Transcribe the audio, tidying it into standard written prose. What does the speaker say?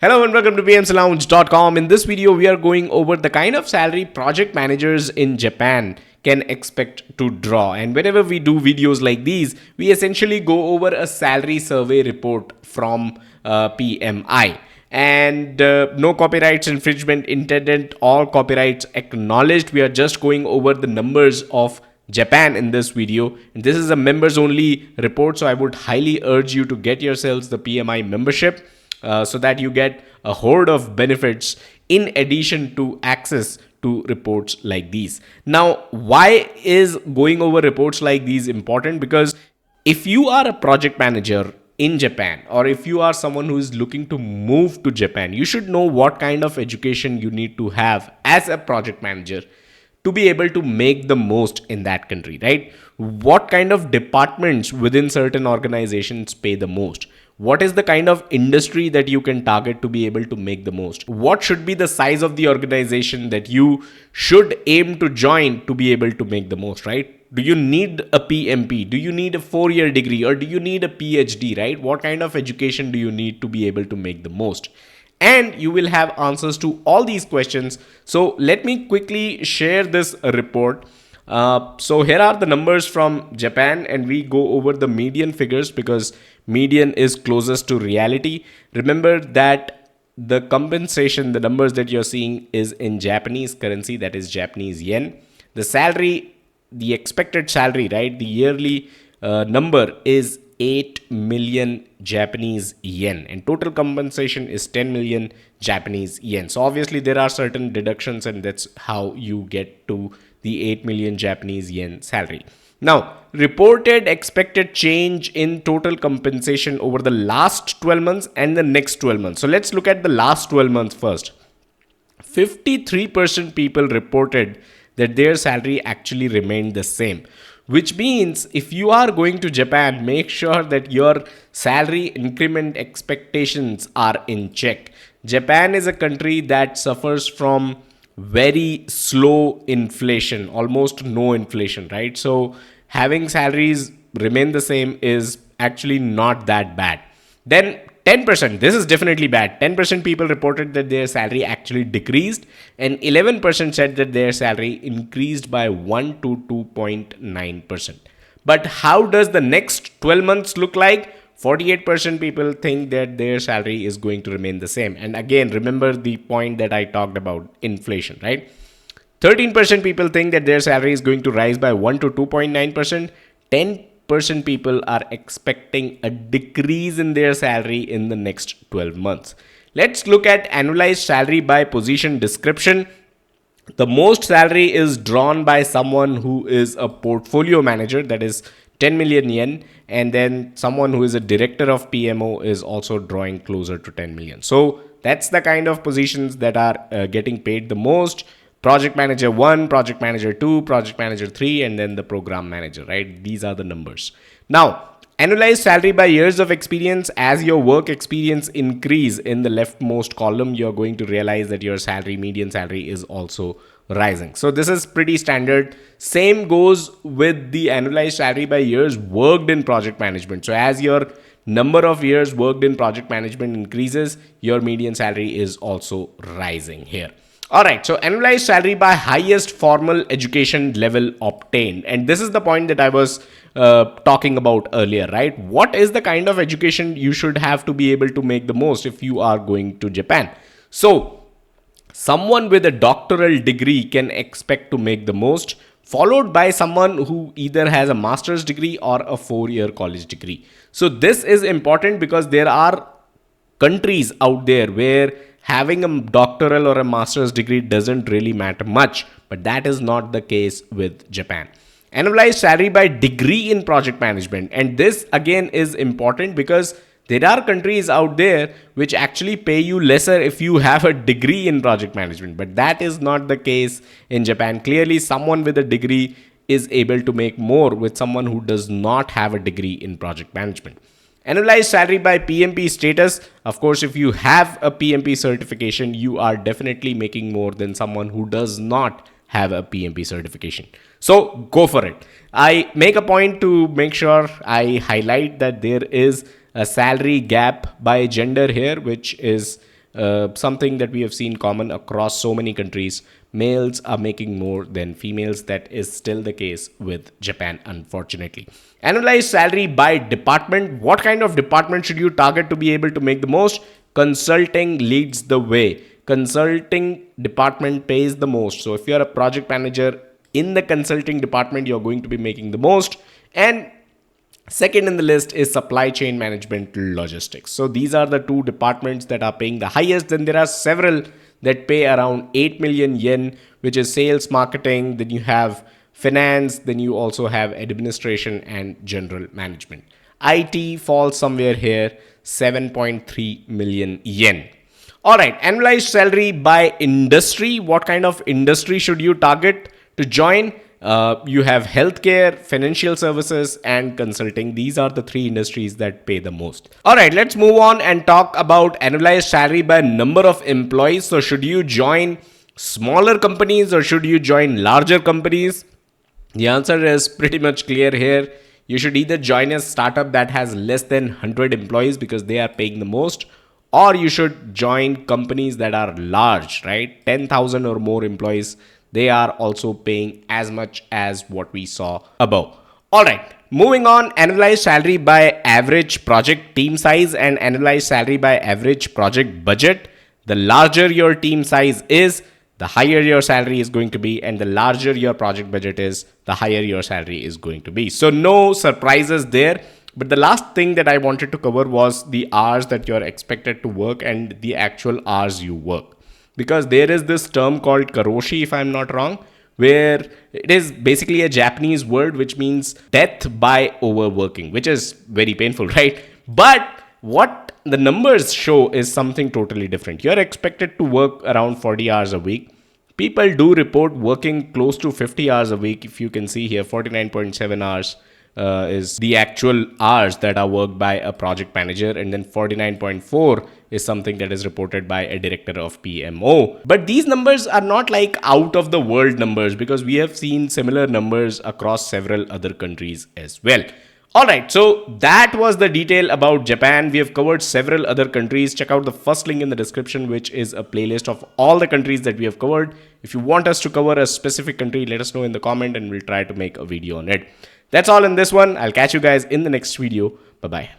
Hello and welcome to PMCLounge.com. In this video, we are going over the kind of salary project managers in Japan can expect to draw. And whenever we do videos like these, we essentially go over a salary survey report from PMI. And no copyrights infringement intended, all copyrights acknowledged. We are just going over the numbers of Japan in this video, and this is a members only report, so I would highly urge you to get yourselves the PMI membership so that you get a horde of benefits in addition to access to reports like these. Now, why is going over reports like these important? Because if you are a project manager in Japan, or if you are someone who is looking to move to Japan, you should know what kind of education you need to have as a project manager to be able to make the most in that country, right? What kind of departments within certain organizations pay the most? What is the kind of industry that you can target to be able to make the most? What should be the size of the organization that you should aim to join to be able to make the most, right? Do you need a PMP? Do you need a 4-year degree, or do you need a PhD, right? What kind of education do you need to be able to make the most? And you will have answers to all these questions. So let me quickly share this report. So here are the numbers from Japan, and we go over the median figures because median is closest to reality. Remember that the compensation, the numbers that you're seeing is in Japanese currency, that is Japanese yen. The salary, the expected salary, right? The yearly number is 8 million Japanese yen, and total compensation is 10 million Japanese yen. So obviously there are certain deductions, and that's how you get to the 8 million Japanese yen salary. Now, reported expected change in total compensation over the last 12 months and the next 12 months. So let's look at the last 12 months first. 53% people reported that their salary actually remained the same, which means if you are going to Japan, make sure that your salary increment expectations are in check. Japan is a country that suffers from very slow inflation, almost no inflation, right? So having salaries remain the same is actually not that bad. Then 10%, this is definitely bad. 10% people reported that their salary actually decreased, and 11% said that their salary increased by 1 to 2.9%. But how does the next 12 months look like? 48% people think that their salary is going to remain the same. And again, remember the point that I talked about, inflation, right? 13% people think that their salary is going to rise by 1 to 2.9%. 10% people are expecting a decrease in their salary in the next 12 months. Let's look at annualized salary by position description. The most salary is drawn by someone who is a portfolio manager, that is 10 million yen, and then someone who is a director of PMO is also drawing closer to 10 million. So that's the kind of positions that are getting paid the most. Project manager 1, project manager 2, project manager 3, and then the program manager, right? These are the numbers. Now, annualized salary by years of experience. As your work experience increase in the leftmost column, you're going to realize that your salary, median salary, is also rising. So this is pretty standard. Same goes with the annualized salary by years worked in project management. So as your number of years worked in project management increases, your median salary is also rising here. All right, so annualized salary by highest formal education level obtained. And this is the point that I was talking about earlier, right? What is the kind of education you should have to be able to make the most if you are going to Japan? So someone with a doctoral degree can expect to make the most, followed by someone who either has a master's degree or a 4-year college degree. So this is important because there are countries out there where having a doctoral or a master's degree doesn't really matter much, but that is not the case with Japan. Annualized salary by degree in project management. And this again is important because there are countries out there which actually pay you lesser if you have a degree in project management, but that is not the case in Japan. Clearly, someone with a degree is able to make more with someone who does not have a degree in project management. Annualized salary by PMP status. Of course, if you have a PMP certification, you are definitely making more than someone who does not have a PMP certification. So go for it. I make a point to make sure I highlight that there is a salary gap by gender here, which is something that we have seen common across so many countries. Males are making more than females. That is still the case with Japan, unfortunately. Analyze salary by department. What kind of department should you target to be able to make the most? Consulting leads the way. Consulting department pays the most. So if you're a project manager in the consulting department, you're going to be making the most. And second in the list is supply chain management logistics. So these are the two departments that are paying the highest. Then there are several that pay around 8 million yen, which is sales, marketing. Then you have finance. Then you also have administration and general management. IT falls somewhere here, 7.3 million yen. All right, annualized salary by industry. What kind of industry should you target to join? You have healthcare, financial services, and consulting. These are the three industries that pay the most. All right, let's move on and talk about annualized salary by number of employees. So, should you join smaller companies or should you join larger companies? The answer is pretty much clear here. You should either join a startup that has less than 100 employees because they are paying the most, or you should join companies that are large, right? 10,000 or more employees. They are also paying as much as what we saw above. All right, moving on, analyze salary by average project team size and analyze salary by average project budget. The larger your team size is, the higher your salary is going to be, and the larger your project budget is, the higher your salary is going to be. So no surprises there. But the last thing that I wanted to cover was the hours that you're expected to work and the actual hours you work. Because there is this term called karoshi, if I'm not wrong, where it is basically a Japanese word which means death by overworking, which is very painful, right? But what the numbers show is something totally different. You're expected to work around 40 hours a week. People do report working close to 50 hours a week. If you can see here, 49.7 hours is the actual hours that are worked by a project manager, and then 49.4 is something that is reported by a director of PMO. But these numbers are not like out of the world numbers, because we have seen similar numbers across several other countries as well. Alright, so that was the detail about Japan. We have covered several other countries. Check out the first link in the description, which is a playlist of all the countries that we have covered. If you want us to cover a specific country, let us know in the comment and we'll try to make a video on it. That's all in this one. I'll catch you guys in the next video. Bye-bye.